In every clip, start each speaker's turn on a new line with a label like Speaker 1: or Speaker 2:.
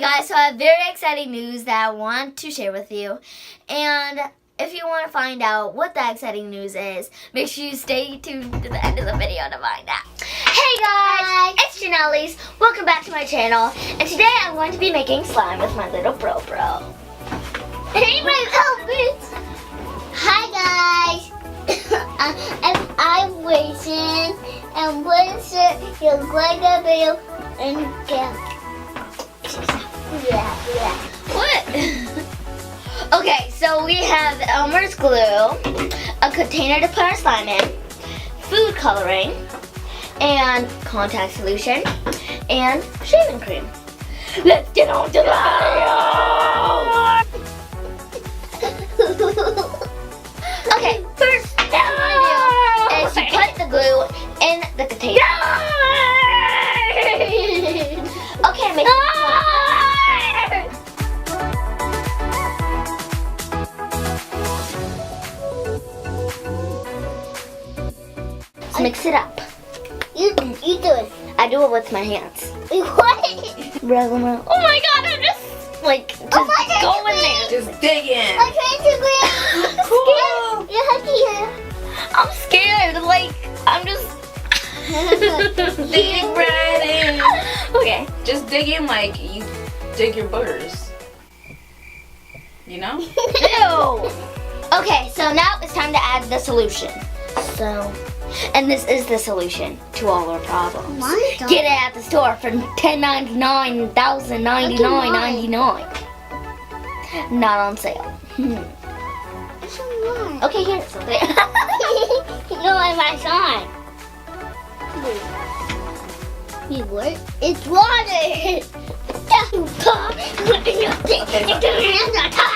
Speaker 1: guys, so I have very exciting news that I want to share with you. And if you want to find out what that exciting news is, make sure you stay tuned to the end of the video to find out. Hey guys, it's Janelle's. Welcome back to my channel. And today I'm going to be making slime with my little bro. Hey my outfits! Hi guys! I'm waiting and once you're going to be and get What? Okay, so we have Elmer's glue, a container to put our slime in, food coloring, and contact solution, and shaving cream. Let's get on to the video! Okay, first thing I'm going to do is to put the glue in the container. Okay, make it. Let's mix it up. You do it. I do it with my hands. What? Oh my god, I'm just like go in there.
Speaker 2: Just dig in.
Speaker 1: I'm trying to grab. I'm scared. Like I'm just
Speaker 2: Dig right in.
Speaker 1: Okay.
Speaker 2: Just dig in like you dig your butters. You know?
Speaker 1: Ew. Okay, so now it's time to add the solution. And this is the solution to all our problems. Get it at the store for $10.99, $1,099.99. Not on sale. Okay, here's something. No, I'm my sign. Wait, what? It's water.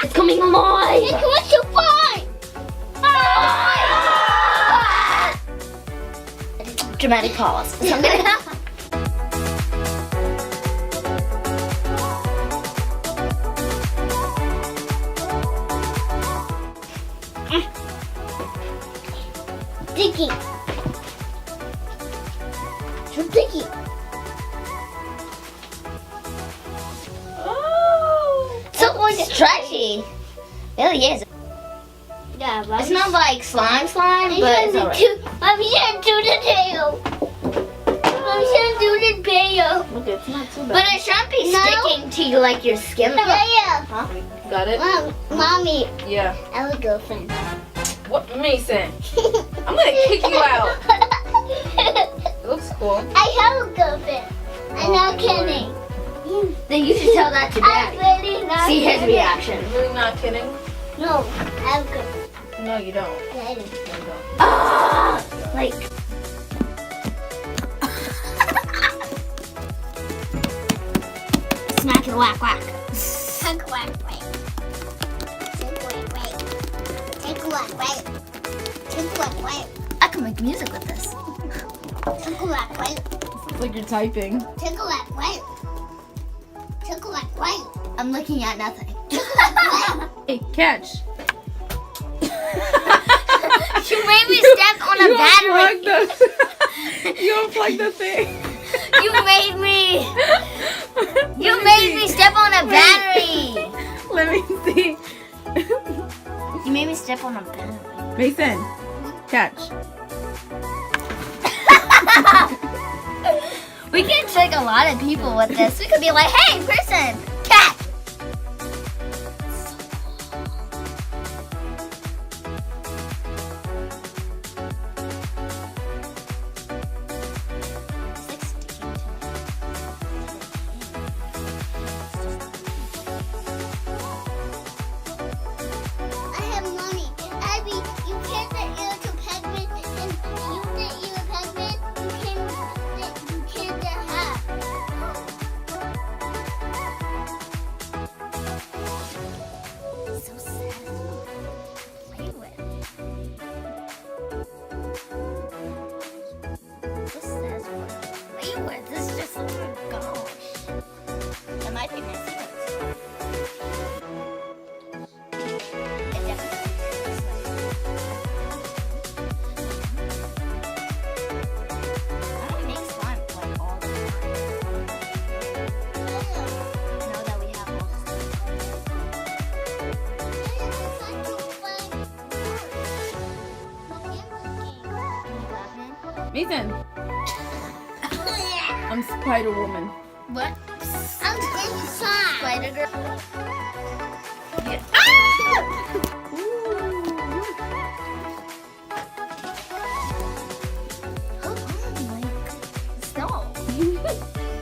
Speaker 1: It's coming alive. It's coming so far. Dramatic pause. So I'm gonna sticky. So sticky.
Speaker 2: Oh.
Speaker 1: So stretchy. It really is.
Speaker 3: Yeah,
Speaker 1: It's not like slime, but it's alright.
Speaker 3: I'm gonna do the tail. I'm gonna do the tail.
Speaker 2: Look, it's not too bad.
Speaker 1: But it shouldn't be sticking to you like your skin.
Speaker 3: Yeah.
Speaker 2: Huh? Got it?
Speaker 3: Mommy,
Speaker 2: Yeah.
Speaker 3: I have a girlfriend.
Speaker 2: What, Mason? I'm gonna kick you out. It looks cool.
Speaker 3: I have a girlfriend. I'm not kidding.
Speaker 1: Then you should tell that to
Speaker 3: I'm
Speaker 1: Daddy.
Speaker 3: really not
Speaker 1: See his
Speaker 3: kidding.
Speaker 1: reaction.
Speaker 2: You're really not kidding?
Speaker 3: No, I have a girlfriend.
Speaker 2: No, you don't.
Speaker 3: Daddy.
Speaker 2: No, you don't.
Speaker 1: Ah, like. Smack and whack whack.
Speaker 3: Take a whack, wait. Take a whack, wait. Take a whack, wait. Take a whack, wait.
Speaker 1: I can make music with this.
Speaker 3: Take a whack, wait.
Speaker 2: It's like you're typing.
Speaker 3: Take a whack, wait. Take a whack, wait.
Speaker 1: I'm looking at nothing.
Speaker 2: Hey, catch.
Speaker 1: You made me step on a battery.
Speaker 2: You unplugged the thing.
Speaker 1: You made me. You made me step on a battery.
Speaker 2: Let me see.
Speaker 1: You made me step on a battery.
Speaker 2: Mason, catch.
Speaker 1: We can trick a lot of people with this. We could be like, hey, person, catch.
Speaker 3: I have money. Abby, you can't get you to pigment and you get you a pigment, you can't get half.
Speaker 2: Mason, I'm Spider Woman.
Speaker 1: What?
Speaker 3: I'm inside.
Speaker 1: Spider girl. Snow.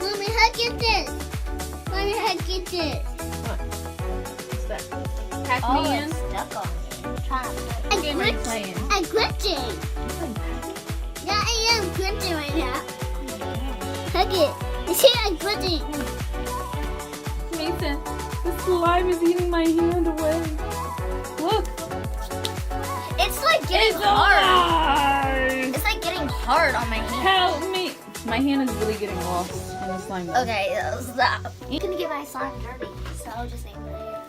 Speaker 3: Mommy, hug it this. Mommy, hug it this.
Speaker 2: What's that?
Speaker 1: Oh,
Speaker 2: Pac-Man?
Speaker 1: it's stuck on me. I'm trying to
Speaker 2: What
Speaker 3: I'm
Speaker 2: game are you playing?
Speaker 3: glitching. Yeah, I am glitching right now. Hug it. You see, I'm glitching.
Speaker 2: Mason, the slime is eating my hand away. Look.
Speaker 1: It's like getting
Speaker 2: It's
Speaker 1: hard.
Speaker 2: alive.
Speaker 1: It's like getting hard on my hand.
Speaker 2: Help me. My hand is really getting lost in the slime. though.
Speaker 1: Okay, stop. You can get my slime dirty, so I'll just aim it here.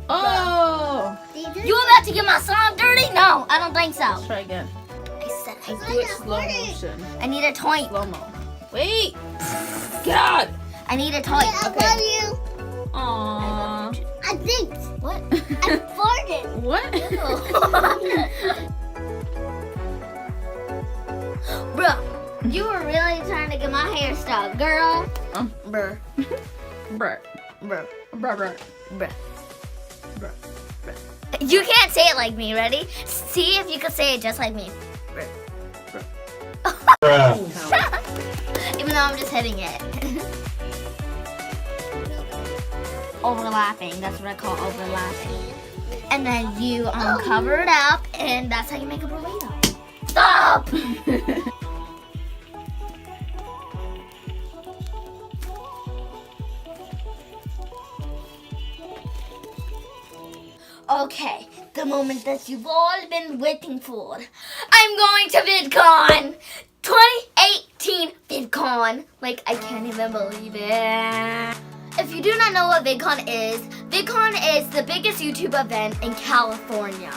Speaker 2: Oh.
Speaker 1: You about to get my slime dirty? No, I don't think so.
Speaker 2: Let's try again.
Speaker 1: I said I
Speaker 2: Let's do it slow motion.
Speaker 1: I need a toy.
Speaker 2: Slow mo. Wait. God.
Speaker 1: I need a toy.
Speaker 3: I
Speaker 2: Okay.
Speaker 3: love you.
Speaker 2: Aww.
Speaker 3: I think.
Speaker 1: What?
Speaker 3: I farted.
Speaker 2: What?
Speaker 1: Bro, you were really trying to get my hair stuck, girl. Bruh.
Speaker 2: Bruh.
Speaker 1: Bruh.
Speaker 2: Bruh, bruh.
Speaker 1: Bruh.
Speaker 2: Bruh.
Speaker 1: You can't say it like me, ready? See if you can say it just like me. Even though I'm just hitting it. Overlapping, that's what I call overlapping. And then you cover it up, and that's how you make a burrito. Stop! Okay, the moment that you've all been waiting for. I'm going to VidCon! 2018 VidCon. Like, I can't even believe it. If you do not know what VidCon is the biggest YouTube event in California.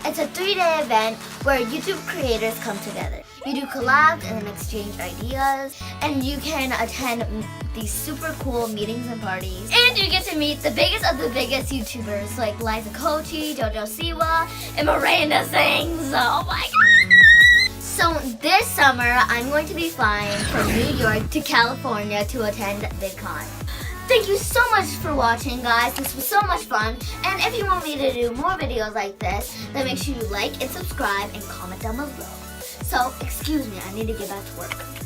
Speaker 1: It's a 3-day event where YouTube creators come together. You do collabs and then exchange ideas, and you can attend these super cool meetings and parties. And you get to meet the biggest of the biggest YouTubers like Liza Kochi, Jojo Siwa, and Miranda Sings. Oh my god! So this summer, I'm going to be flying from New York to California to attend VidCon. Thank you so much for watching, guys. This was so much fun. And if you want me to do more videos like this, then make sure you like and subscribe and comment down below. So, excuse me, I need to get back to work.